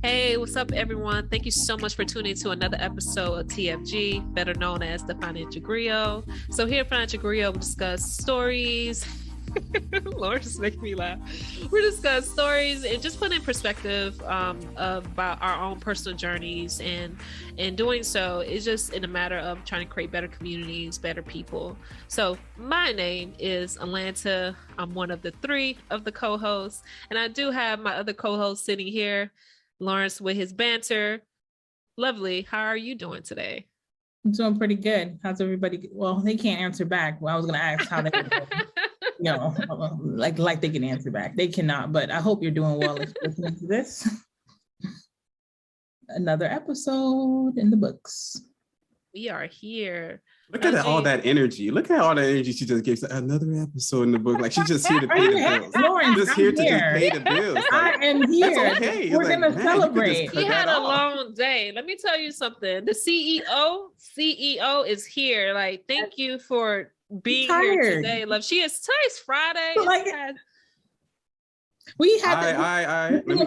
Hey, what's up, everyone? Thank you so much for tuning to another episode of TFG, better known as the Financial Griot. So here at Financial Griot, we discuss stories. Lord, just making me laugh. We discuss stories and just put in perspective about our own personal journeys, and in doing so, it's just in a matter of trying to create better communities, better people. So my name is Atlanta. I'm one of the three of the co-hosts, and I do have my other co-host sitting here, Lawrence, with his banter. Lovely. How are you doing today? I'm doing pretty good. How's everybody? Well, they can't answer back. Well, I was going to ask how they like they can answer back. They cannot, but I hope you're doing well listening to this. Another episode in the books. We are here. Look at all that energy. Look at all that energy she just gives. Another episode in the book. Like she's just here to pay the bills. Lauren, just here to just pay the bills. Like, I am here. Okay. We're going to celebrate. He had a long day. Let me tell you something. The CEO is here. Like, thank you for being here today, love. She is today's Friday. Like, we had we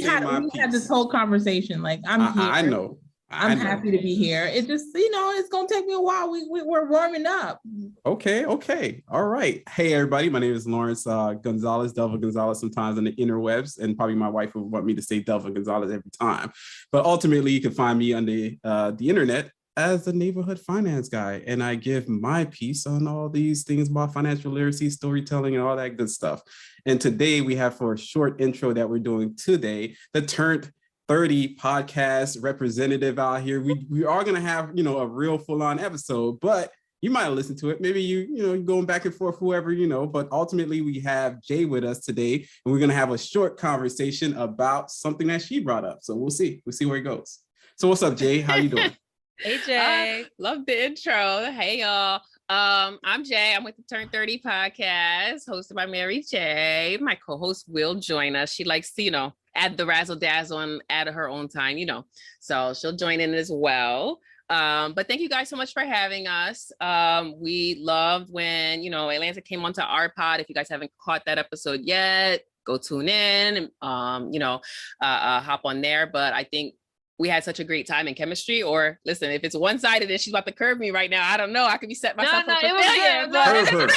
had this whole conversation. Like, I'm here. I know. I'm happy to be here. It just, it's going to take me a while. We're warming up. Okay. All right. Hey, everybody. My name is Lawrence Gonzalez, Delva Gonzalez, sometimes on the interwebs, and probably my wife would want me to say Delva Gonzalez every time. But ultimately, you can find me on the internet as the neighborhood finance guy, and I give my piece on all these things about financial literacy, storytelling, and all that good stuff. And today we have, for a short intro that we're doing today, the Turnt 30 podcast representative out here. We are going to have, a real full-on episode, but you might listen to it. Maybe you're going back and forth, whoever, but ultimately we have Jay with us today, and we're going to have a short conversation about something that she brought up. So we'll see where it goes. So what's up, Jay? How you doing? Hey, Jay. Love the intro. Hey, y'all. I'm Jay. I'm with the Turn 30 podcast, hosted by Mary J. My co-host will join us. She likes to, add the razzle dazzle and add her own time, so she'll join in as well. But thank you guys so much for having us. We loved when, Atlanta came onto our pod. If you guys haven't caught that episode yet, go tune in and, hop on there. But I think we had such a great time in chemistry. Or listen, if it's one-sided and she's about to curve me right now, I don't know. I could be setting myself up for failure. Curve her.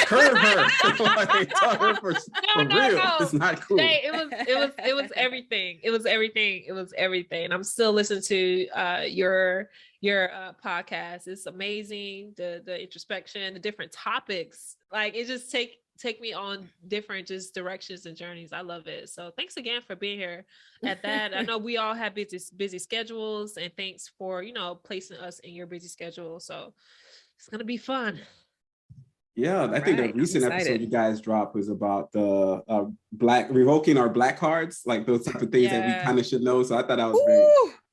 For real. It's not cool. It was everything. It was everything. I'm still listening to your podcast. It's amazing. The introspection, the different topics. Like, it just take me on different just directions and journeys. I love it. So thanks again for being here at that. I know we all have busy schedules, and thanks for, placing us in your busy schedule. So it's going to be fun. Yeah, I think the recent episode you guys dropped was about the revoking our black cards, like those type of things that we kind of should know. So I thought that was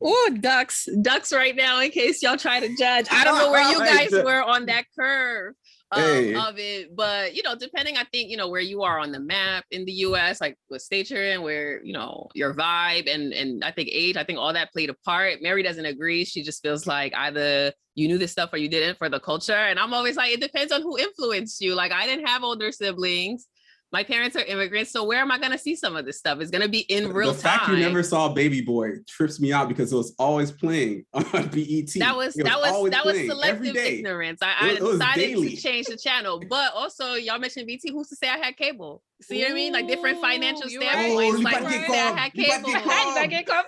very ducks right now, in case y'all try to judge. I don't know where you guys were on that curve of it, but depending, I think, where you are on the map in the US, like what state you're in, where, your vibe and I think age, I think all that played a part. Mary doesn't agree. She just feels like either you knew this stuff or you didn't for the culture. And I'm always like, it depends on who influenced you. Like, I didn't have older siblings. My parents are immigrants, so where am I going to see some of this stuff? It's going to be in real time. The fact you never saw Baby Boy trips me out, because it was always playing on BET. That was selective ignorance. I decided to change the channel, but also y'all mentioned BET. Who's to say I had cable? See what I mean? Like, different financial standpoints. Like, I had cable. I get called.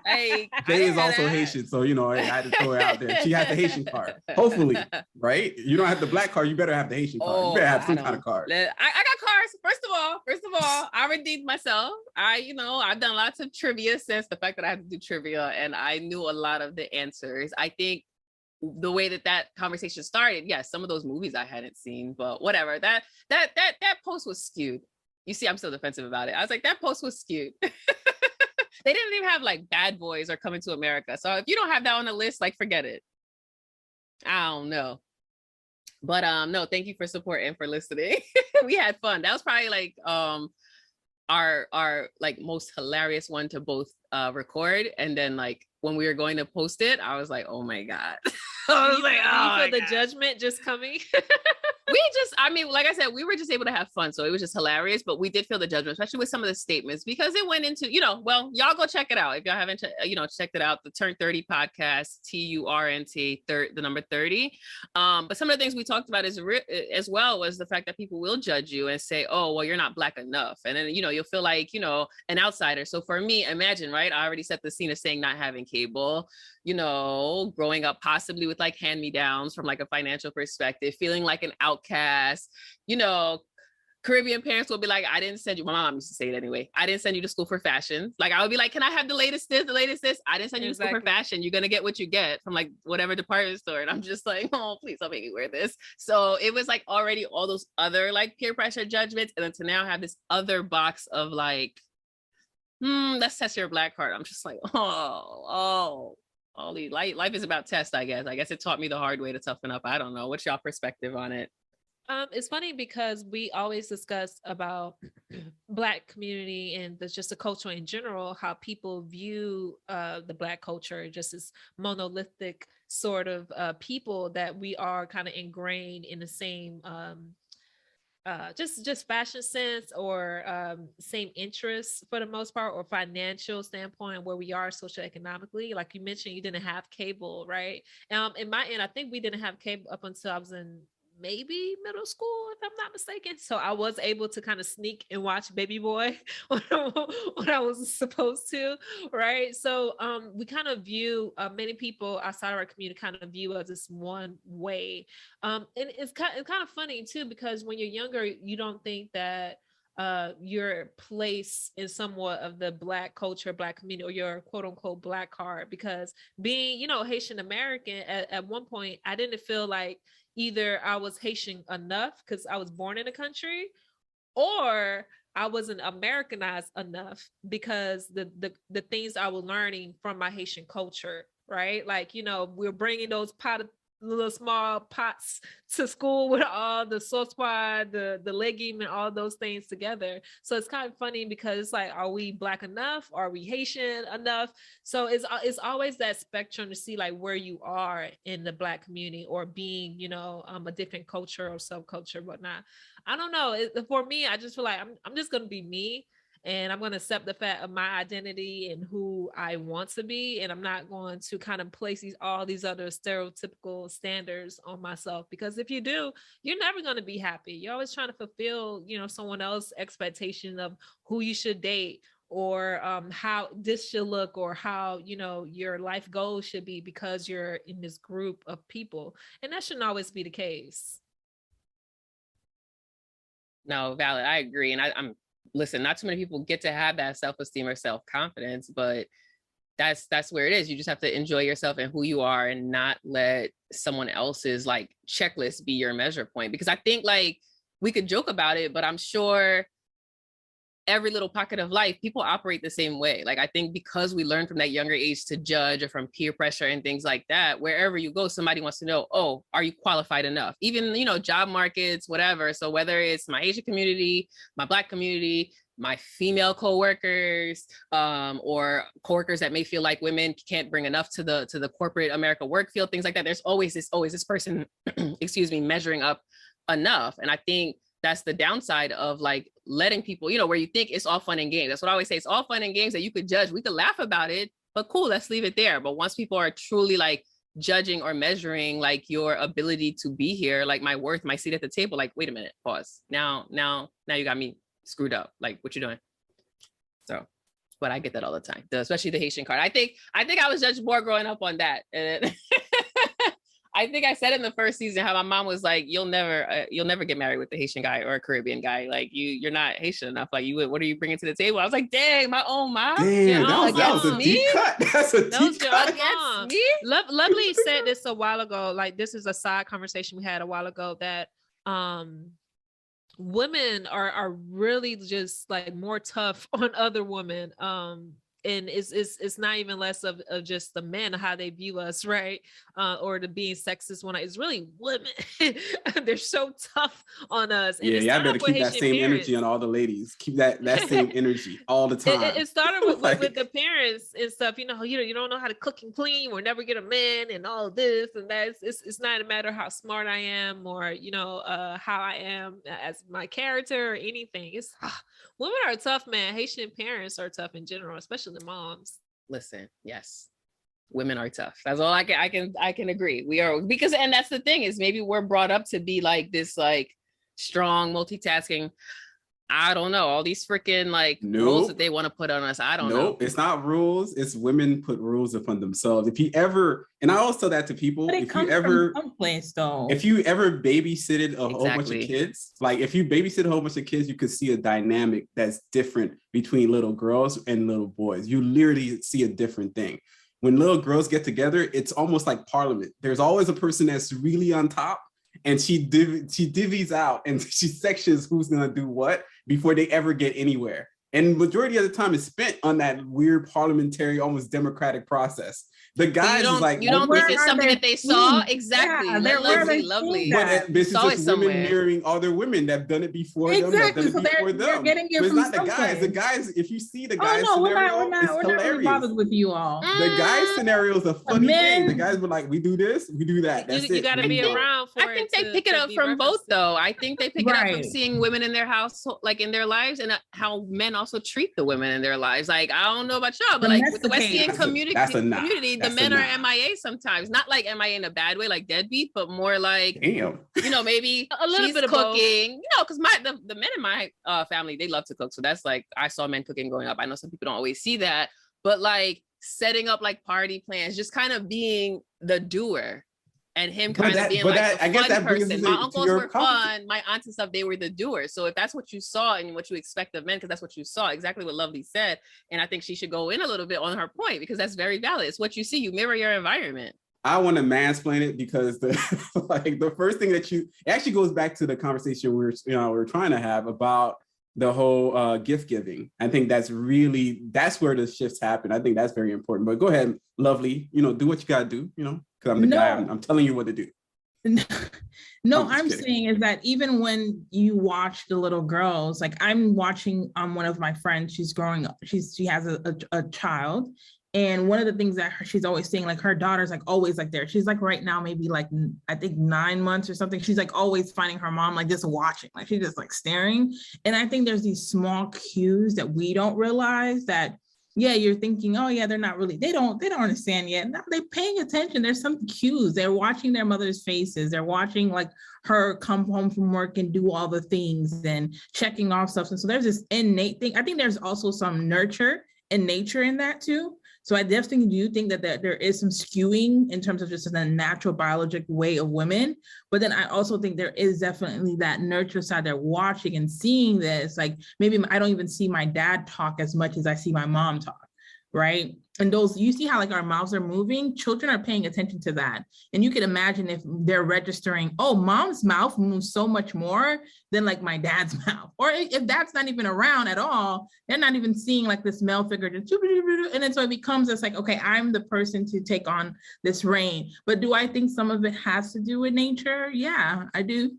Hey, Jay is also Haitian, so I had to throw her out there. She has the Haitian card. Hopefully, right? You don't have the black card. You better have the Haitian card. You better have some kind of card. I got cards. First of all, I redeemed myself. I've done lots of trivia since the fact that I had to do trivia, and I knew a lot of the answers. I think the way that conversation started, yes, some of those movies I hadn't seen, but whatever. That post was skewed. You see, I'm still defensive about it. I was like, that post was skewed. They didn't even have like Bad Boys or Coming to America. So if you don't have that on the list, like, forget it. I don't know. But no, thank you for support and for listening. We had fun. That was probably like our like most hilarious one to both record. And then like when we were going to post it, I was like, oh my God. I was like, oh, for the judgment just coming. like I said, we were just able to have fun. So it was just hilarious, but we did feel the judgment, especially with some of the statements, because it went into, well, y'all go check it out. If y'all haven't, checked it out, the Turnt 30 podcast, TURNT, the number 30. But some of the things we talked about as well was the fact that people will judge you and say, oh, well, you're not Black enough. And then, you'll feel like, an outsider. So for me, imagine, right? I already set the scene of saying not having cable, growing up possibly with like hand-me-downs from like a financial perspective, feeling like an outcast, Caribbean parents will be like, I didn't send you, my mom used to say it anyway, I didn't send you to school for fashion. Like I would be like, can I have the latest this, the latest this? I didn't send you to school for fashion. You're going to get what you get from like whatever department store. And I'm just like, oh, please don't make me wear this. So it was like already all those other like peer pressure judgments. And then to now have this other box of like, let's test your Black card. I'm just like, life is about tests, I guess. I guess it taught me the hard way to toughen up. I don't know. What's y'all perspective on it? It's funny because we always discuss about Black community and just the culture in general, how people view the Black culture just as monolithic sort of people, that we are kind of ingrained in the same just fashion sense or same interests for the most part, or financial standpoint where we are socioeconomically. Like you mentioned, you didn't have cable, right? In my end, I think we didn't have cable up until I was in maybe middle school, if I'm not mistaken. So I was able to kind of sneak and watch Baby Boy when I was supposed to, right? So we kind of view many people outside of our community kind of view us this one way. And it's kind of funny too, because when you're younger, you don't think that your place in somewhat of the Black culture, Black community, or your quote unquote Black card, because being, Haitian American at one point, I didn't feel like either I was Haitian enough because I was born in the country, or I wasn't Americanized enough because the things I was learning from my Haitian culture, right? Like, we're bringing those little small pots to school with all the sauce pot, the legume, and all those things together. So it's kind of funny because it's like, are we Black enough? Are we Haitian enough? So it's always that spectrum to see like where you are in the Black community, or being, a different culture or subculture, whatnot. I don't know. For me, I just feel like I'm just going to be me. And I'm going to accept the fact of my identity and who I want to be. And I'm not going to kind of place all these other stereotypical standards on myself, because if you do, you're never going to be happy. You're always trying to fulfill, someone else's expectation of who you should date, or how this should look, or how, your life goals should be, because you're in this group of people. And that shouldn't always be the case. No, valid. I agree. And I'm listen, not too many people get to have that self-esteem or self-confidence, but that's where it is. You just have to enjoy yourself and who you are, and not let someone else's like checklist be your measure point. Because I think like we could joke about it, but I'm sure every little pocket of life, people operate the same way. Like I think because we learn from that younger age to judge, or from peer pressure and things like that, wherever you go, somebody wants to know, oh, are you qualified enough? Even, job markets, whatever. So whether it's my Asian community, my Black community, my female coworkers, or coworkers that may feel like women can't bring enough to the corporate America work field, things like that. There's always this person, measuring up enough. And I think that's the downside of like letting people, where you think it's all fun and games. That's what I always say. It's all fun and games that you could judge. We could laugh about it, but cool, let's leave it there. But once people are truly like judging or measuring like your ability to be here, like my worth, my seat at the table, like, wait a minute, pause. Now you got me screwed up. Like, what you doing? So, but I get that all the time, especially the Haitian card. I think I was judged more growing up on that. And I think I said in the first season how my mom was like, you'll never get married with a Haitian guy or a Caribbean guy. Like you're not Haitian enough. Like what are you bringing to the table? I was like, dang, my own mom. Damn, that was a deep cut. That's a deep cut. Against me? Lovely said this a while ago. Like this is a side conversation we had a while ago, that women are really just like more tough on other women. and it's not even less of just the men, how they view us, right? Or the being sexist when it's really women. They're so tough on us. And yeah, I better keep that same energy on all the ladies. Keep that same energy all the time. It started with the parents and stuff. You don't know how to cook and clean. We'll never get a man and all this and that. It's not a matter how smart I am or how I am as my character or anything. It's women are tough, man. Haitian parents are tough in general, especially the moms. Listen, yes, women are tough. That's all I can agree. We are, because, and that's the thing, is maybe we're brought up to be like this, like strong multitasking. I don't know, all these freaking rules that they want to put on us. I don't know. It's not rules. It's women put rules upon themselves. If you ever, and I always tell that to people, but if you ever babysitted a whole bunch of kids, like if you babysit a whole bunch of kids, you could see a dynamic that's different between little girls and little boys. You literally see a different thing. When little girls get together, it's almost like Parliament. There's always a person that's really on top, and she divvies out and she sections who's gonna do what before they ever get anywhere. And majority of the time is spent on that weird parliamentary, almost democratic process. The guys you don't think it's something that they saw? Exactly. Yeah, they're lovely. But this is just women mirroring other women that have done it before them. They're getting it from not the guys. The guys, if you see the guys scenario, it's hilarious. We're not really bothered with you all. The guys scenario is a funny thing. The guys were like, we do this, we do that. That's you got to be around for it. I think they pick it up from both, though. I think they pick it up from seeing women in their house, like in their lives, and how men also treat the women in their lives. Like, I don't know about y'all, but like with the West Indian community, the men are MIA sometimes, not like MIA in a bad way, like deadbeat, but more like, maybe a little she's bit of cooking, because the men in my family, they love to cook. So that's like, I saw men cooking growing up. I know some people don't always see that, but like setting up like party plans, just kind of being the doer. And him kind of being like a fun person. My uncles were fun. My aunts and stuff, they were the doers. So if that's what you saw and what you expect of men, because that's what you saw, exactly what Lovely said. And I think she should go in a little bit on her point, because that's very valid. It's what you see. You mirror your environment. I want to mansplain it, because the first thing that it actually goes back to the conversation we're trying to have about the whole gift giving. I think that's where the shifts happen. I think that's very important. But go ahead, Lovely, do what you gotta do, because I'm the guy. I'm telling you what to do. No, I'm saying is that even when you watch the little girls, like I'm watching one of my friends, she's growing up, she has a child. And one of the things that she's always saying, like her daughter's like always like there. She's like right now, maybe like, I think 9 months or something. She's like always finding her mom, like just watching, like she's just like staring. And I think there's these small cues that we don't realize that, yeah, you're thinking, oh yeah, they're not really, they don't understand yet. No, they're paying attention. There's some cues. They're watching their mother's faces. They're watching like her come home from work and do all the things and checking off stuff. And so there's this innate thing. I think there's also some nurture and nature in that too. So I definitely do think that there is some skewing in terms of just the natural biologic way of women. But then I also think there is definitely that nurture side. They're watching and seeing this. Like maybe I don't even see my dad talk as much as I see my mom talk, right? And those, you see how like our mouths are moving, children are paying attention to that. And you can imagine if they're registering, oh, mom's mouth moves so much more than like my dad's mouth. Or if that's not even around at all, they're not even seeing like this male figure just, and then so it becomes just like, okay, I'm the person to take on this reign. But do I think some of it has to do with nature? Yeah, I do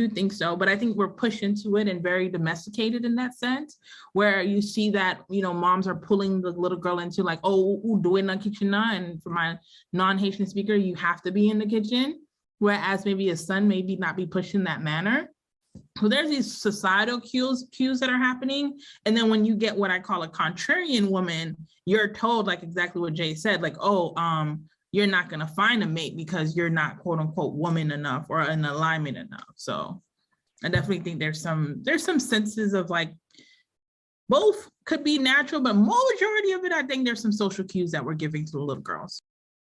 think so, but I think we're pushed into it and very domesticated in that sense, where you see that, moms are pulling the little girl into like, oh, do it in the kitchen now. And for my non-Haitian speaker, you have to be in the kitchen. Whereas maybe a son maybe not be pushed in that manner. So there's these societal cues that are happening. And then when you get what I call a contrarian woman, you're told like exactly what Jay said, like, oh, you're not going to find a mate because you're not quote unquote woman enough or in alignment enough. So I definitely think there's some senses of like, both could be natural, but majority of it, I think there's some social cues that we're giving to the little girls.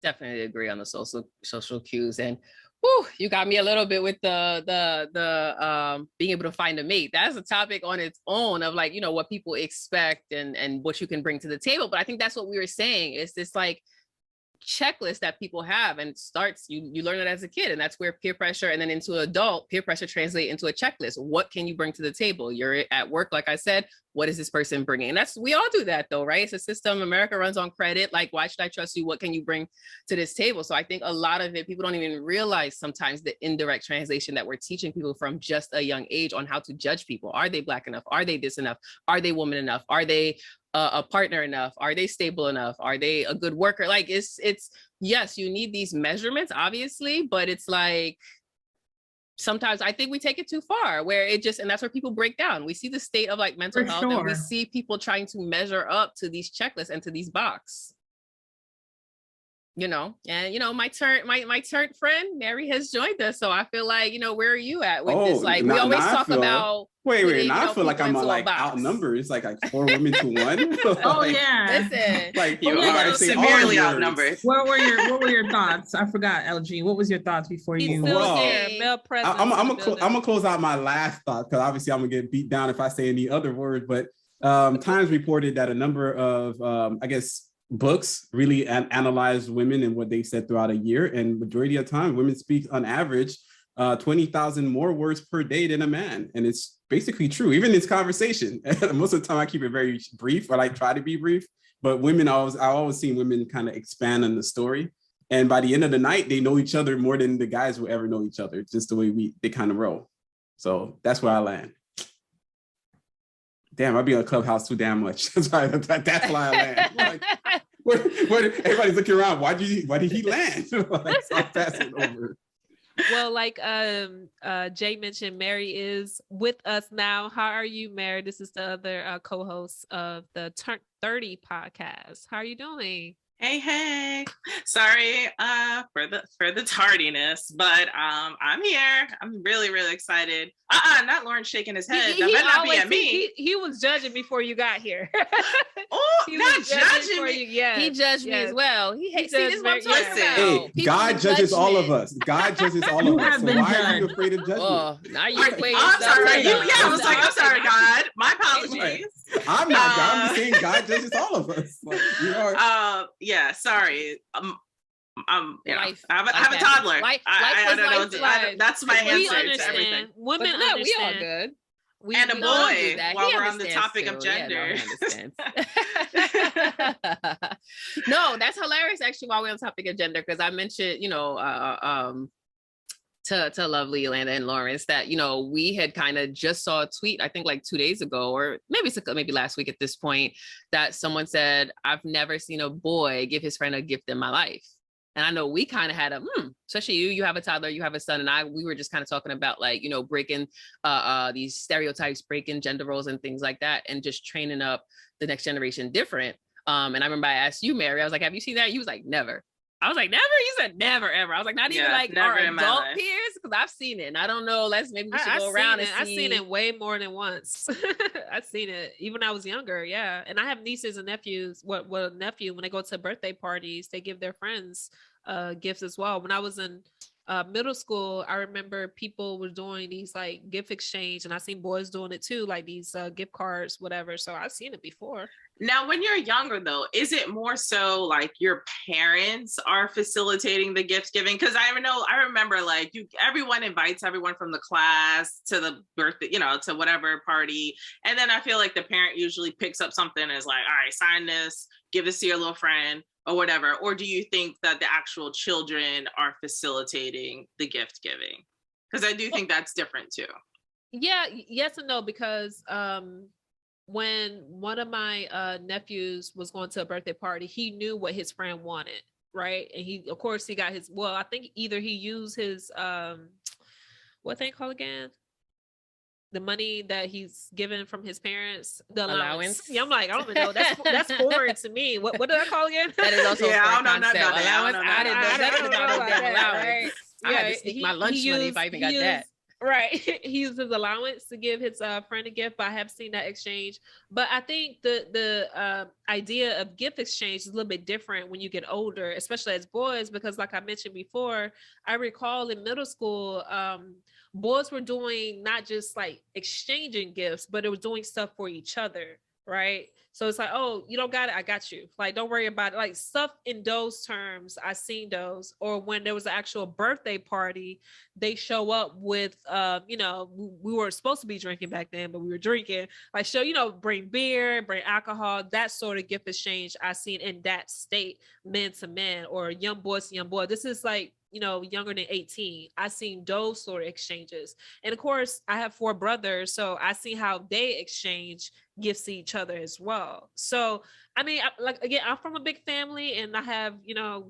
Definitely agree on the social cues. And whew, you got me a little bit with the being able to find a mate. That's a topic on its own of like, what people expect and what you can bring to the table. But I think that's what we were saying is this like checklist that people have, and it starts, you learn it as a kid, and that's where peer pressure, and then into adult, peer pressure translate into a checklist. What can you bring to the table? You're at work, like I said, what is this person bringing? And we all do that though, right? It's a system. America runs on credit. Like, why should I trust you? What can you bring to this table? So I think a lot of it, people don't even realize sometimes the indirect translation that we're teaching people from just a young age on how to judge people. Are they Black enough? Are they this enough? Are they woman enough? Are they a partner enough? Are they stable enough? Are they a good worker? Like, it's yes, you need these measurements, obviously, but it's like, sometimes I think we take it too far, where it just, and that's where people break down. We see the state of like mental health, and we see people trying to measure up to these checklists and to these boxes. And my Turnt friend Mary has joined us, so I feel like, where are you at with this? Like, we always talk about now I feel like I'm like outnumbered. It's like 4 women to 1. Oh yeah, listen, like you are severely outnumbered. What were your thoughts? I forgot, LG. What was your thoughts before you? Male presence. I'm gonna close out my last thought, because obviously I'm gonna get beat down if I say any other word. But Times reported that a number of books really analyze women and what they said throughout a year, and majority of time women speak on average 20,000 more words per day than a man, and it's basically true. Even in this conversation, most of the time I keep it very brief, or like try to be brief, but women, I always seen women kind of expand on the story, and by the end of the night they know each other more than the guys will ever know each other. It's just the way they kind of roll. So that's where I land. Damn, I be on Clubhouse too damn much. That's why I land. Like, what everybody's looking around. Why did he land? Like, so I'll pass it over. Well, like Jay mentioned, Mary is with us now. How are you, Mary? This is the other co-host of the Turnt 30 podcast. How are you doing? Hey. Sorry for the tardiness, but I'm here. I'm really, really excited. Not Lawrence shaking his head. That might not be at me. He was judging before you got here. Oh, not judging me. Yeah, he judged me as well. He hates this. Hey, God judges all of us. God judges all of us. So why are you afraid of judgment? Oh, now you afraid. I'm sorry. I was like, I'm sorry, God. My apologies. I'm not God. I'm saying God judges all of us. Like, yeah, sorry. I have a toddler. I don't know. That's my answer to everything. Women understand. We all good. And a boy, while we're on the topic of gender. No, that's hilarious. Actually, while we're on the topic of gender, because I mentioned, to Lovely, Yolanda, and Lawrence, that we had kind of just saw a tweet, I think like 2 days ago, or maybe last week at this point, that someone said, "I've never seen a boy give his friend a gift in my life." And I know we kind of had especially you have a toddler, you have a son, and we were just kind of talking about like, breaking these stereotypes, breaking gender roles and things like that, and just training up the next generation different. And I remember I asked you, Mary, I was like, have you seen that? You was like, never. I was like, never? You said never, ever. I was like, not even like our adult peers? Because I've seen it. And I don't know, maybe we should go around and see. I've seen it way more than once. I've seen it even when I was younger. Yeah. And I have nieces and nephews. Well, nephew, when they go to birthday parties, they give their friends gifts as well. When I was in middle school, I remember people were doing these like gift exchange, and I seen boys doing it too, like these gift cards, whatever. So I've seen it before. Now, when you're younger, though, is it more so like your parents are facilitating the gift giving? Because I remember like everyone invites everyone from the class to the birthday, to whatever party. And then I feel like the parent usually picks up something and is like, all right, sign this, give this to your little friend or whatever. Or do you think that the actual children are facilitating the gift giving? Because I do think that's different too. Yeah, yes and no, because when one of my nephews was going to a birthday party, he knew what his friend wanted, right? And he got his, I think either he used his what they call again, the money that he's given from his parents, the allowance. Yeah, I'm like, I don't even know. That's foreign to me. What did I call again? That is also I don't know allowance. I didn't know nothing about no damn allowance. Right? I had to sneak my lunch money if I even got that. Right. He used his allowance to give his friend a gift, but I have seen that exchange. But I think the idea of gift exchange is a little bit different when you get older, especially as boys, because like I mentioned before, I recall in middle school, boys were doing not just like exchanging gifts, but it was doing stuff for each other. Right. So it's like, oh, you don't got it, I got you. Like, don't worry about it. Like stuff in those terms, I seen those. Or when there was an actual birthday party, they show up with, we were supposed to be drinking back then, but we were drinking. Like, bring beer, bring alcohol. That sort of gift exchange I seen in that state, men to men, or young boys to young boy. This is like, younger than 18. I seen those sort of exchanges. And of course, I have 4 brothers, so I see how they exchange gifts to each other as well. So, I mean, I'm from a big family, and I have,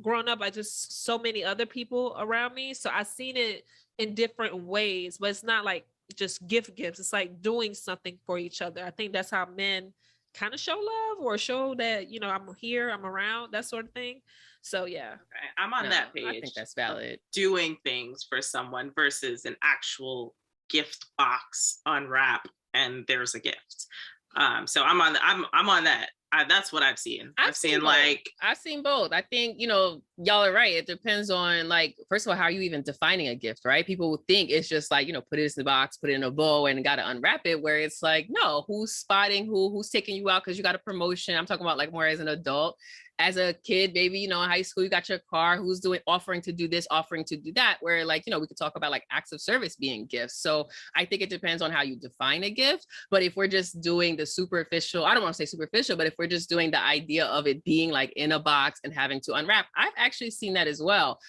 grown up, I just so many other people around me. So I've seen it in different ways, but it's not like just gifts. It's like doing something for each other. I think that's how men kind of show love, or show that, I'm here, I'm around, that sort of thing. So yeah. Okay. I'm on that page. I think that's valid. Doing things for someone versus an actual gift box unwrap and there's a gift. So I'm on that. That's what I've seen. I've seen both. I think, y'all are right. It depends on, like, first of all, how are you even defining a gift, right? People will think it's just like, put it in the box, put it in a bow and got to unwrap it, where it's like, no, who's spotting who's taking you out because you got a promotion. I'm talking about like more as an adult. As a kid, maybe, in high school, you got your car, who's offering to do this, offering to do that, where like, we could talk about like acts of service being gifts. So I think it depends on how you define a gift. But if we're just doing the superficial, I don't want to say superficial, but if we're just doing the idea of it being like in a box and having to unwrap, I've actually seen that as well.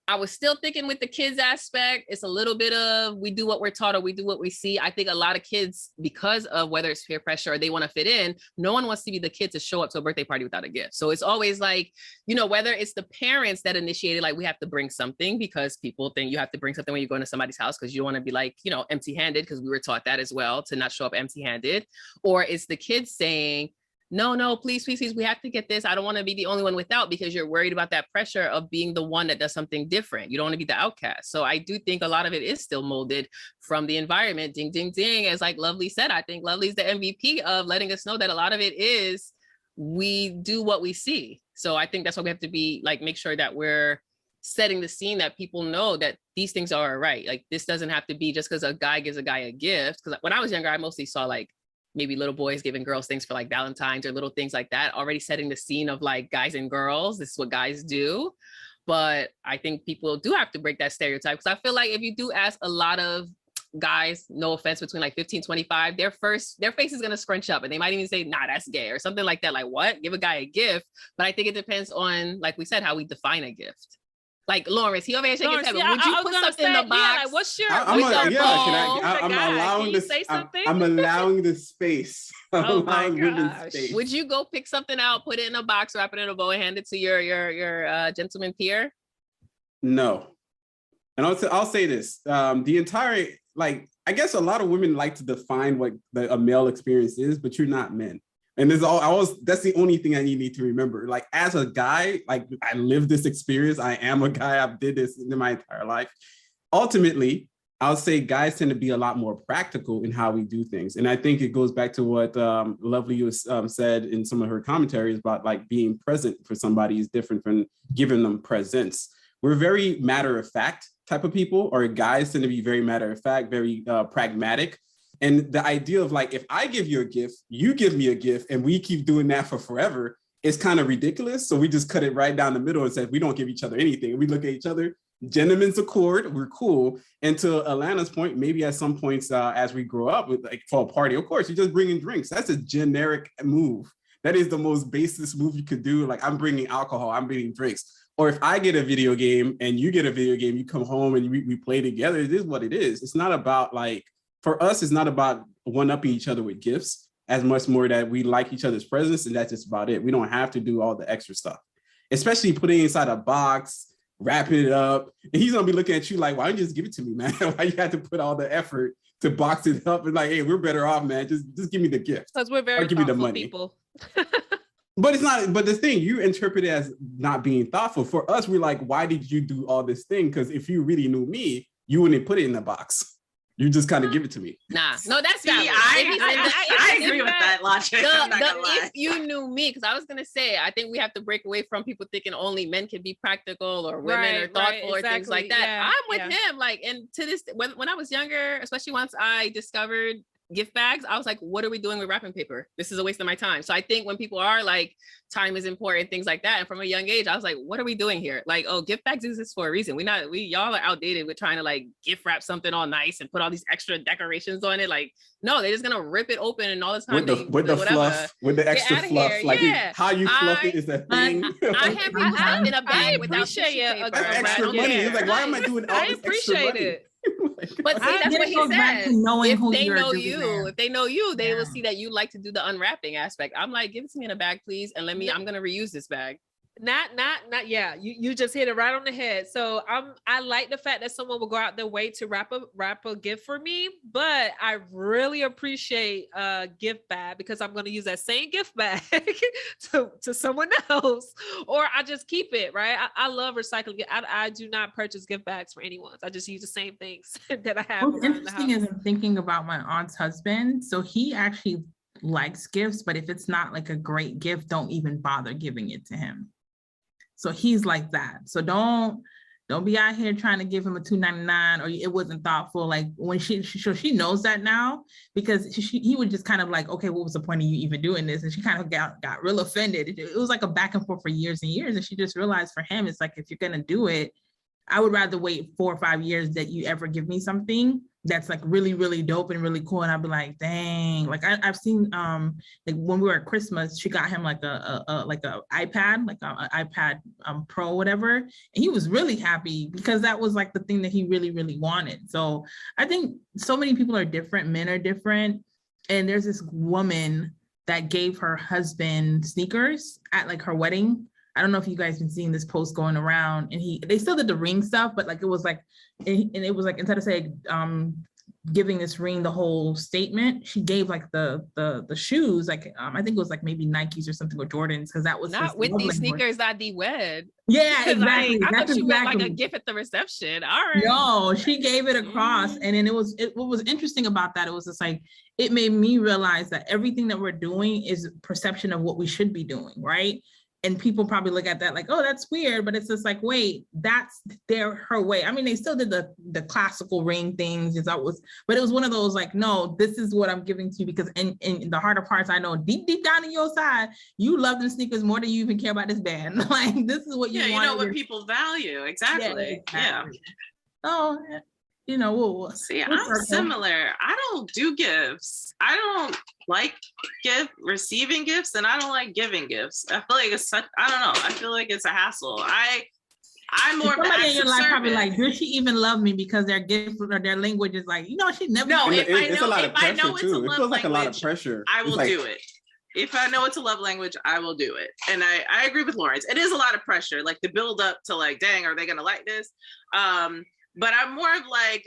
I was still thinking with the kids aspect, it's a little bit of, we do what we're taught or we do what we see. I think a lot of kids, because of whether it's peer pressure or they want to fit in, no one wants to be the kid to show up to a birthday party without a gift. So it's always like, whether it's the parents that initiated, like we have to bring something because people think you have to bring something when you go into somebody's house because you don't want to be like, empty-handed, because we were taught that as well, to not show up empty-handed. Or it's the kids saying, no, please, we have to get this. I don't want to be the only one without, because you're worried about that pressure of being the one that does something different. You don't want to be the outcast. So I do think a lot of it is still molded from the environment. Ding, ding, ding. As like Lovely said, I think Lovely's the MVP of letting us know that a lot of it is we do what we see. So I think that's why we have to be like, make sure that we're setting the scene, that people know that these things are right. Like, this doesn't have to be just because a guy gives a guy a gift. Because when I was younger, I mostly saw like maybe little boys giving girls things for like Valentine's or little things like that, already setting the scene of like guys and girls. This is what guys do. But I think people do have to break that stereotype, because I feel like if you do ask a lot of guys, no offense, between like 15, 25, their face is going to scrunch up and they might even say, nah, that's gay or something like that. Like, what? Give a guy a gift. But I think it depends on, like we said, how we define a gift. Like Lawrence, he over here shaking his head. Would you put something in the box? Yeah, like, what's your? I'm allowing the space. Oh my gosh! Would you go pick something out, put it in a box, wrap it in a bow, and hand it to your gentleman peer? No, and I'll say this: the entire, like, I guess a lot of women like to define what a male experience is, but you're not men. And that's the only thing you need to remember. Like, as a guy, like, I lived this experience. I am a guy. I've did this in my entire life. Ultimately, I'll say guys tend to be a lot more practical in how we do things. And I think it goes back to what Lovely was said in some of her commentaries about like being present for somebody is different from giving them presents. We're very matter of fact type of people, or guys tend to be very matter of fact, very pragmatic. And the idea of like, if I give you a gift, you give me a gift, and we keep doing that for forever, it's kind of ridiculous. So we just cut it right down the middle and said, we don't give each other anything. We look at each other, gentlemen's accord, we're cool. And to Alana's point, maybe at some points as we grow up, with like for a party, of course, you're just bringing drinks. That's a generic move. That is the most basic move you could do. Like, I'm bringing alcohol, I'm bringing drinks. Or if I get a video game and you get a video game, you come home and we play together. It is what it is. It's not about like, for us, it's not about one-upping each other with gifts, as much more that we like each other's presence, and that's just about it. We don't have to do all the extra stuff, especially putting it inside a box, wrapping it up. And he's gonna be looking at you like, why don't you just give it to me, man? Why you have to put all the effort to box it up? And like, hey, we're better off, man. Just give me the gift. Because we're very thoughtful people. But it's not, but the thing, you interpret it as not being thoughtful. For us, we're like, why did you do all this thing? Because if you really knew me, you wouldn't put it in the box. You just kind of give it to me. Nah, no, that's valid. I agree with that logic. If you knew me, because I was gonna say, I think we have to break away from people thinking only men can be practical or women are thoughtful or things like that. Yeah, I'm with him. Like, and to this, when I was younger, especially once I discovered gift bags, I was like, what are we doing with wrapping paper? This is a waste of my time. So I think when people are like, time is important, things like that. And from a young age, I was like, what are we doing here? Like, oh, gift bags exist for a reason. Y'all are outdated with trying to like gift wrap something all nice and put all these extra decorations on it. Like, no, they're just gonna rip it open and all the time with the fluff, with the extra fluff. Like how you fluff it is that thing. I have people stuff in a bag without tissue paper. That's extra money. It's like, why am I doing all this extra money? it. But see, that's what he said. If they know you, they will see that you like to do the unwrapping aspect. I'm like, give it to me in a bag, please, and I'm gonna reuse this bag. Not yeah. You just hit it right on the head. So I like the fact that someone will go out their way to wrap a gift for me, but I really appreciate a gift bag because I'm going to use that same gift bag to someone else, or I just keep it, right? I love recycling. I do not purchase gift bags for anyone. I just use the same things that I have. What's interesting is I'm thinking about my aunt's husband. So he actually likes gifts, but if it's not like a great gift, don't even bother giving it to him. So he's like that. So don't be out here trying to give him a $2.99 or it wasn't thoughtful. Like when she knows that now because he would just kind of like, okay, what was the point of you even doing this? And she kind of got real offended. It was like a back and forth for years and years. And she just realized for him, it's like, if you're going to do it, I would rather wait 4 or 5 years that you ever give me something that's like really, really dope and really cool. And I'd be like, dang, like I've seen, like when we were at Christmas, she got him like a iPad, like an iPad Pro, whatever. And he was really happy because that was like the thing that he really, really wanted. So I think so many people are different. Men are different. And there's this woman that gave her husband sneakers at like her wedding. I don't know if you guys been seeing this post going around, and they still did the ring stuff, but like it was like, and it was like instead of saying giving this ring the whole statement, she gave like the shoes, like I think it was like maybe Nikes or something or Jordans, because that was not with these sneakers I wed. Yeah, exactly. I thought you meant like a gift at the reception. All right. No, she gave it across, and then what was interesting about that, it was just like it made me realize that everything that we're doing is perception of what we should be doing, right? And people probably look at that like, oh, that's weird. But it's just like, wait, that's her way. I mean, they still did the classical ring things. But it was one of those like, no, this is what I'm giving to you because in the heart of hearts, I know deep down in your side, you love them sneakers more than you even care about this band. Like, this is what you want. You know what people value. Exactly. Yeah. Oh, you know, we'll see. I'm similar. I don't do gifts. I don't like receiving gifts, and I don't like giving gifts. I feel like it's such. I don't know. I feel like it's a hassle. I'm more. Somebody in your life probably like, does she even love me because their gift or their language is like, she never. No, it's a lot of pressure too. It feels like a lot of pressure. I will do it. If I know it's a love language, I will do it. And I agree with Lawrence. It is a lot of pressure, like the build up to like, dang, are they gonna like this? But I'm more of like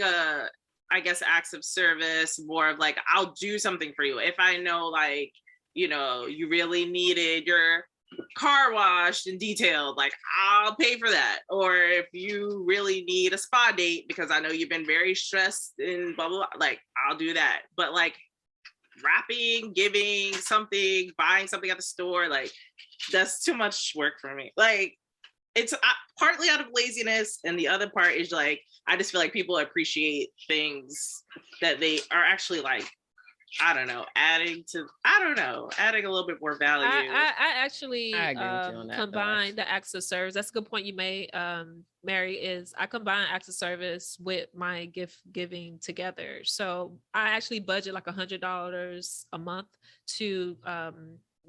I guess acts of service, more of like, I'll do something for you. If I know like, you really needed your car washed and detailed, like I'll pay for that. Or if you really need a spa date because I know you've been very stressed and blah, blah, blah, like I'll do that. But like wrapping, giving something, buying something at the store, like that's too much work for me. Like it's partly out of laziness, and the other part is like, I just feel like people appreciate things that they are actually like, adding a little bit more value. I actually combine the acts of service. That's a good point you made, Mary, is I combine acts of service with my gift giving together. So I actually budget like $100 a month to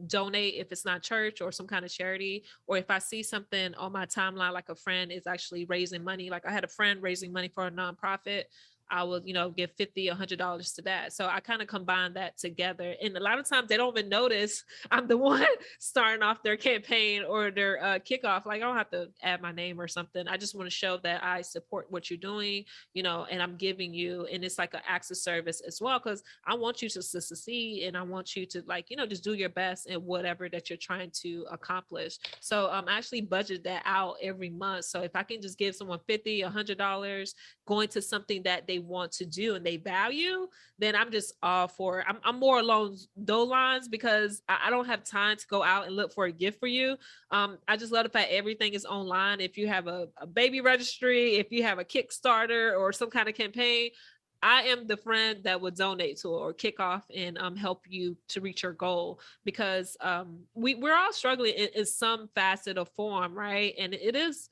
donate if it's not church or some kind of charity, or if I see something on my timeline like a friend is actually raising money, like I had a friend raising money for a nonprofit, I will, give $50, $100 to that. So I kind of combine that together. And a lot of times they don't even notice I'm the one starting off their campaign or their kickoff. Like I don't have to add my name or something. I just want to show that I support what you're doing, and I'm giving you, and it's like an acts of service as well, because I want you to succeed and I want you to just do your best in whatever that you're trying to accomplish. So I actually budget that out every month. So if I can just give someone $50, $100 going to something that they want to do and they value, then I'm just all for it. I'm more along those lines because I don't have time to go out and look for a gift for you. I just love the fact everything is online. If you have a baby registry, if you have a Kickstarter or some kind of campaign, I am the friend that would donate to or kick off and help you to reach your goal, because we're all struggling in some facet or form, right? And it is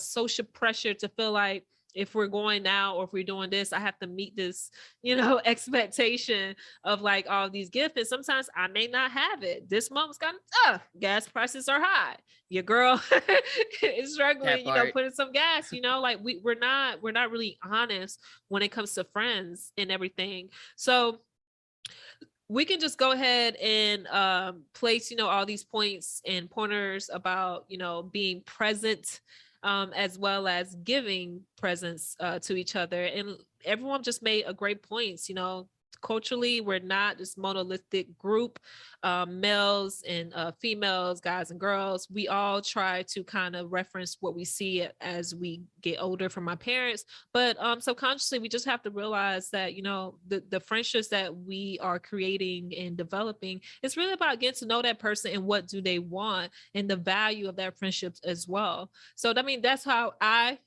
social pressure to feel like if we're going now or if we're doing this, I have to meet this, expectation of like all these gifts. And sometimes I may not have it. This month's got tough. Gas prices are high. Your girl is struggling, putting some gas, like we're not really honest when it comes to friends and everything. So we can just go ahead and place, all these points and pointers about, being present, as well as giving presents to each other. And everyone just made a great points. Culturally, we're not this monolithic group, males and females, guys and girls. We all try to kind of reference what we see as we get older from our parents. But subconsciously, we just have to realize that, the friendships that we are creating and developing, it's really about getting to know that person and what do they want and the value of that friendships as well. So, I mean, that's how I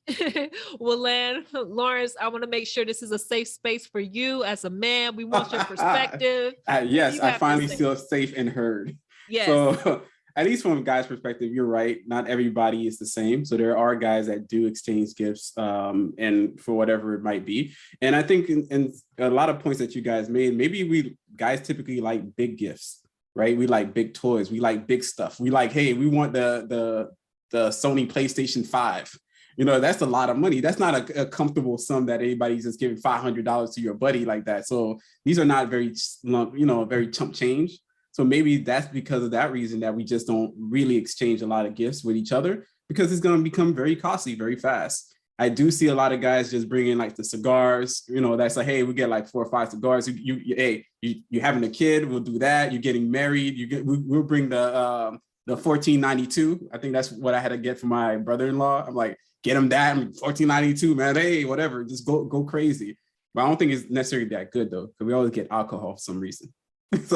will land. Lawrence, I want to make sure this is a safe space for you as a man. We want your perspective. Yes, I finally feel safe and heard. Yes. So at least from a guy's perspective, you're right. Not everybody is the same. So there are guys that do exchange gifts, and for whatever it might be. And I think in a lot of points that you guys made, maybe we guys typically like big gifts, right? We like big toys. We like big stuff. We like, hey, we want the Sony PlayStation 5. That's a lot of money. That's not a comfortable sum that anybody's just giving $500 to your buddy like that. So these are not very, very chump change. So maybe that's because of that reason that we just don't really exchange a lot of gifts with each other, because it's going to become very costly very fast. I do see a lot of guys just bringing like the cigars, that's like, hey, we get like 4 or 5 cigars. You having a kid, we'll do that. You're getting married, we'll bring the 1492. I think that's what I had to get for my brother-in-law. I'm like, get him that, $14.92, man. Hey, whatever, just go crazy. But I don't think it's necessarily that good though, because we always get alcohol for some reason. It's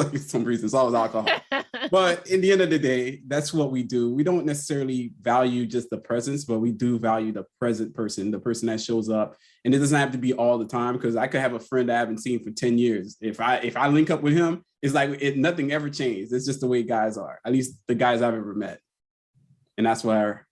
always alcohol. But in the end of the day, that's what we do. We don't necessarily value just the presence, but we do value the present person, the person that shows up. And it doesn't have to be all the time, because I could have a friend I haven't seen for 10 years. If I link up with him, it's like nothing ever changed. It's just the way guys are, at least the guys I've ever met. And that's where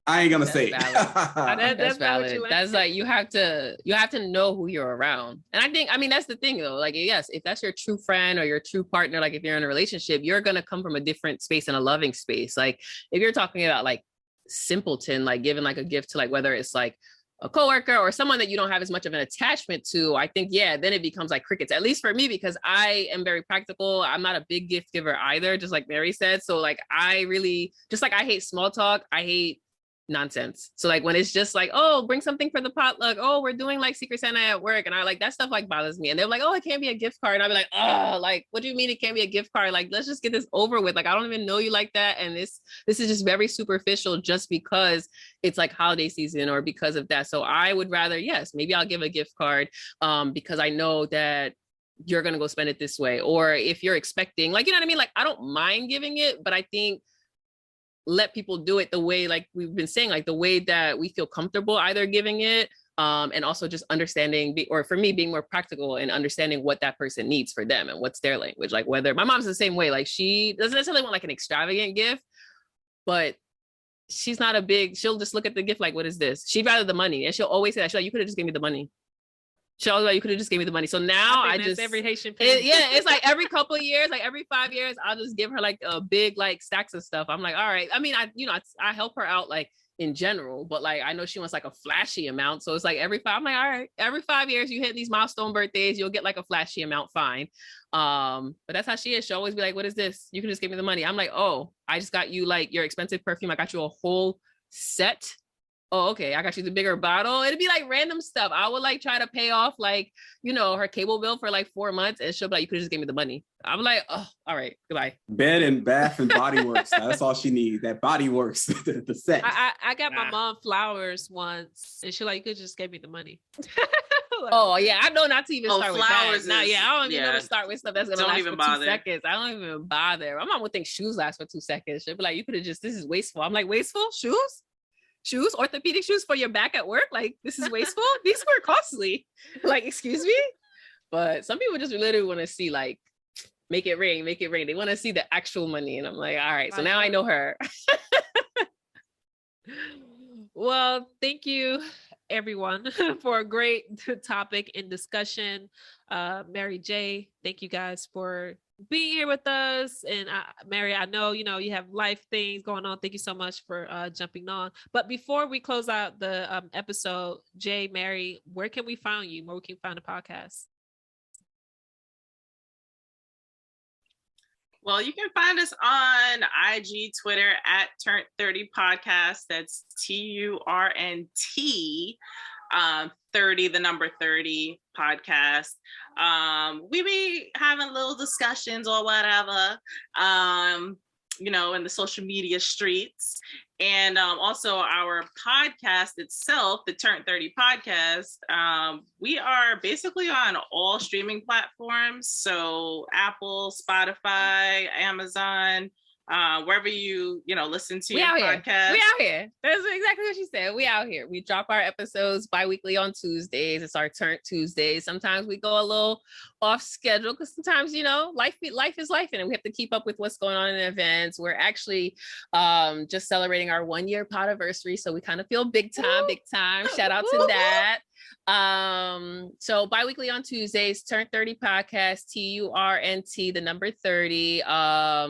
I ain't gonna say that's valid. That's like you have to know who you're around. And I mean that's the thing though. Like, yes, if that's your true friend or your true partner, like if you're in a relationship, you're gonna come from a different space and a loving space. Like if you're talking about like simpleton, like giving like a gift to like whether it's like a coworker or someone that you don't have as much of an attachment to, I think, then it becomes like crickets, at least for me, because I am very practical. I'm not a big gift giver either, just like Mary said. So like I really, just like I hate small talk, I hate nonsense. So like when it's just like, oh, bring something for the potluck, oh, we're doing like Secret Santa at work, and I like that stuff like bothers me. And they're like, oh, it can't be a gift card, and I'll be like, oh, like what do you mean it can't be a gift card? Like let's just get this over with. Like I don't even know you like that, and this is just very superficial just because it's like holiday season or because of that. So I would rather, yes, maybe I'll give a gift card because I know that you're gonna go spend it this way. Or if you're expecting, like, you know what I mean, like I don't mind giving it, but I think let people do it the way, like we've been saying, like the way that we feel comfortable either giving it, and also just understanding, or for me, being more practical and understanding what that person needs for them and what's their language. Like whether my mom's the same way, like she doesn't necessarily want like an extravagant gift, but she's not she'll just look at the gift like, what is this? She'd rather the money. And she'll always say that. She's like, you could have just gave me the money. She always like, you could have just gave me the money. So now I just every Haitian it's like every couple of years, like every 5 years, I'll just give her like a big like stacks of stuff. I'm like, all right. I mean, I help her out like in general, but like I know she wants like a flashy amount. So it's like I'm like, all right, every 5 years you hit these milestone birthdays, you'll get like a flashy amount, fine. But that's how she is. She'll always be like, what is this? You can just give me the money. I'm like, oh, I just got you like your expensive perfume. I got you a whole set. Oh, okay, I got you the bigger bottle. It'd be like random stuff. I would like try to pay off like, her cable bill for like 4 months, and she'll be like, you could just give me the money. I'm like, oh, all right, goodbye. Bed and bath and body works. That's all she needs. That body works, the set. I got my mom flowers once, and she like, you could just give me the money. Like, oh yeah, I know not to even start with flowers. That. I don't even know to start with stuff that's gonna last for 2 seconds. I don't even bother. My mom would think shoes last for 2 seconds. She'll be like, you could have just, this is wasteful. I'm like, wasteful? Shoes? shoes, orthopedic shoes for your back at work. Like, this is wasteful. These were costly. Like, excuse me. But some people just literally want to see, like, make it rain, make it rain. They want to see the actual money. And I'm like, all right, so now I know her. Well, thank you, everyone, for a great topic and discussion. Mary J, thank you guys for being here with us. And Mary, I know, you have life things going on. Thank you so much for jumping on. But before we close out the episode, Jay, Mary, where can we find you? Where we can find the podcast? Well, you can find us on IG, Twitter at Turnt30 Podcast. That's TURNT 30, the number 30 podcast. We be having little discussions or whatever, in the social media streets. And also our podcast itself, the Turnt30 Podcast, we are basically on all streaming platforms. So Apple, Spotify, Amazon, wherever you listen to your podcast. We out here. That's exactly what she said. We out here. We drop our episodes bi-weekly on Tuesdays. It's our Turnt Tuesdays. Sometimes we go a little off schedule because sometimes life is life, and we have to keep up with what's going on in events. We're actually just celebrating our 1-year podiversary, so we kind of feel big time. Shout out to that. So bi-weekly on Tuesdays, Turnt30 Podcast, TURNT, the number 30,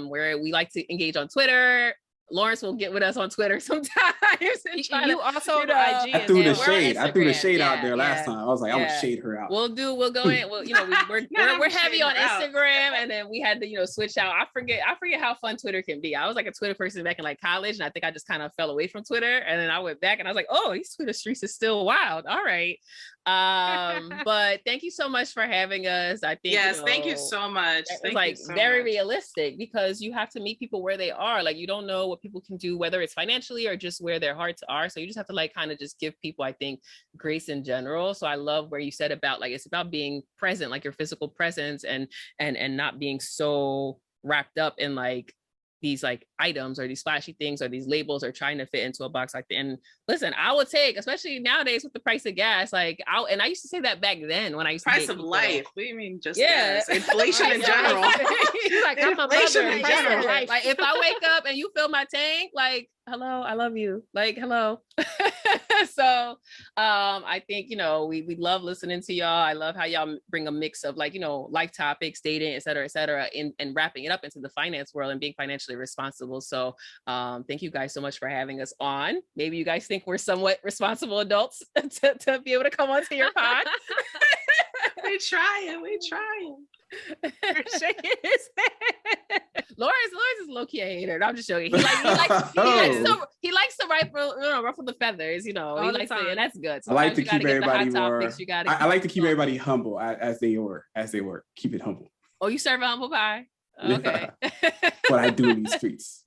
where we like to engage on Twitter. Lawrence will get with us on Twitter sometimes. You also on IG. I threw the shade. I threw the shade out there last time. I was like, I would shade her out. We'll go in. Well, we're heavy on Instagram, and then we had to switch out. I forget how fun Twitter can be. I was like a Twitter person back in like college, and I think I just kind of fell away from Twitter, and then I went back, and I was like, oh, these Twitter streets is still wild. All right. But thank you so much for having us. I think thank you so much. It's very realistic, because you have to meet people where they are. Like, you don't know what people can do, whether it's financially or just where their hearts are. So you just have to like kind of just give people, I think, grace in general. So I love where you said about like it's about being present, like your physical presence, and not being so wrapped up in like these like items or these flashy things or these labels or trying to fit into a box like that. And listen, I would take, especially nowadays with the price of gas, like I used to say that back then when I used to price of life. What do you mean just gas? Inflation in general. Like, inflation in general. Like if I wake up and you fill my tank, like, hello, I love you. Like, hello. So I think, we love listening to y'all. I love how y'all bring a mix of like, life topics, dating, et cetera, and wrapping it up into the finance world and being financially responsible. So thank you guys so much for having us on. Maybe you guys think we're somewhat responsible adults to be able to come onto your pod. We trying. Lawrence is low-key a hater. No, I'm just joking. He likes to ruffle the feathers, he likes to, and that's good. Sometimes I like to keep everybody more. I like to keep everybody humble as they work. Keep it humble. Oh, you serve a humble pie? Okay. What I do in these streets.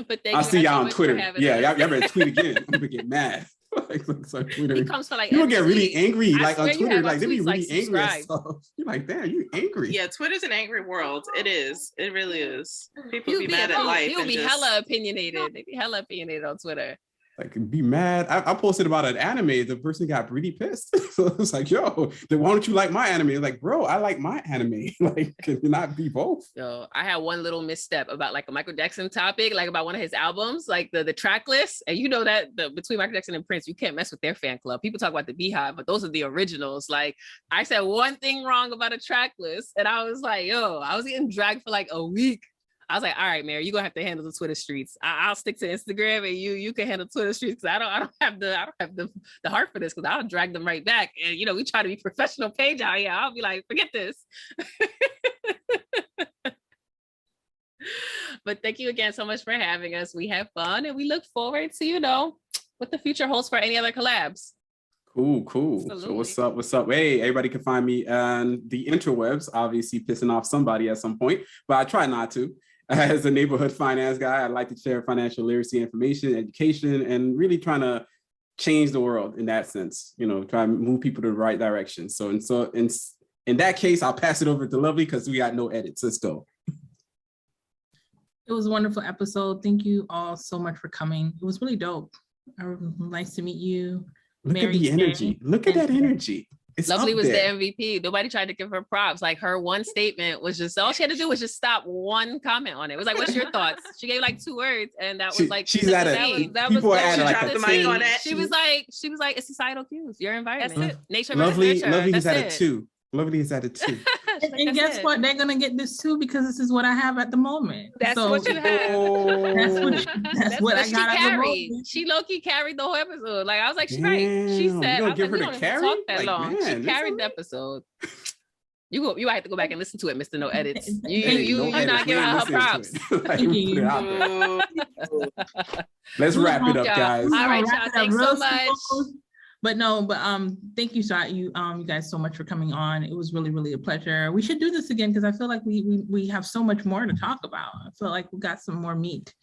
But I'll see y'all on Twitter. Yeah, y'all better tweet again. I'm gonna get mad. Twitter. He comes for like people get really angry, like on Twitter, like they be really like, angry at stuff. You're like, damn, you angry. Yeah, Twitter's an angry world. It is. It really is. People be mad at life. He'll be hella opinionated. They be hella opinionated on Twitter. Like, be mad. I posted about an anime. The person got really pissed. So it's like, yo, then why don't you like my anime? Like, bro, I like my anime. Like, can you not be both? So I had one little misstep about like a Michael Jackson topic, like about one of his albums, like the track list. And that between Michael Jackson and Prince, you can't mess with their fan club. People talk about the Beehive, but those are the originals. Like, I said one thing wrong about a track list, and I was like, I was getting dragged for like a week. I was like, all right, Mary, you're gonna have to handle the Twitter streets. I'll stick to Instagram, and you can handle Twitter streets, because I don't have the heart for this, because I'll drag them right back. And we try to be professional page out here. I'll be like, forget this. But thank you again so much for having us. We have fun, and we look forward to what the future holds for any other collabs. Cool. Absolutely. So what's up? Hey, everybody can find me on the interwebs, obviously pissing off somebody at some point, but I try not to. As a neighborhood finance guy, I like to share financial literacy information, education, and really trying to change the world in that sense, try to move people to the right direction. So in that case, I'll pass it over to Lovely, because we got no edits. Let's go. It was a wonderful episode. Thank you all so much for coming. It was really dope. Nice to meet you. Look Mary at the J. energy. Look at that energy. It's Lovely up was there. the MVP. Nobody tried to give her props. Like her one statement was just all she had to do was just stop one comment on it. It was like, "What's your thoughts?" She gave like 2 words, and that was like she's at it. People are at it like the a mic 10. on it. She was like, "It's societal cues, your environment, That's it. nature, Lovely nurture. is at a That's it." 2. Lovely is at a 2. And guess what? They're gonna get this too because this is what I have at the moment. That's what you have. That's what I She got at the carried. moment. She low-key carried the whole episode. Like I was like, she's right. She Damn, said, you I gonna was give like, her we the don't even carry? talk that Like, long. man, She this carried one- the episode. You have to go back and listen to it, Mr. No Edits. Hey, You no not edits. giving We ain't her listening props. to it. Like, we put it out there. Let's We're wrap it gonna- up, guys. All right, Wrap y'all. it up Thanks so real much. slow. But thank you, you guys so much for coming on. It was really, really a pleasure. We should do this again because I feel like we have so much more to talk about. I feel like we got some more meat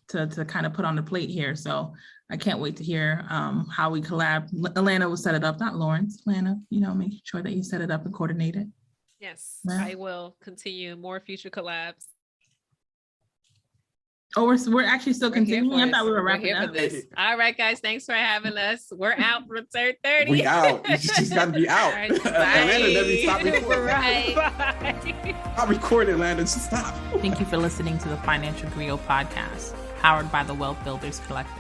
to kind of put on the plate here. So I can't wait to hear how we collab. Alana will set it up, not Lawrence. Alana, make sure that you set it up and coordinate it. Yes, Yeah. I will continue more future collabs. Oh, we're actually still We're here continuing. for I thought we this. were We're wrapping here for up. this. All right, guys. Thanks for having us. We're out for Turnt 30. We out. You just got to be out. All right, Atlanta never stop recording. Right. Bye. Stop recording, Atlanta. Just stop. Thank you for listening to the Financial Griot podcast, powered by the Wealth Builders Collective.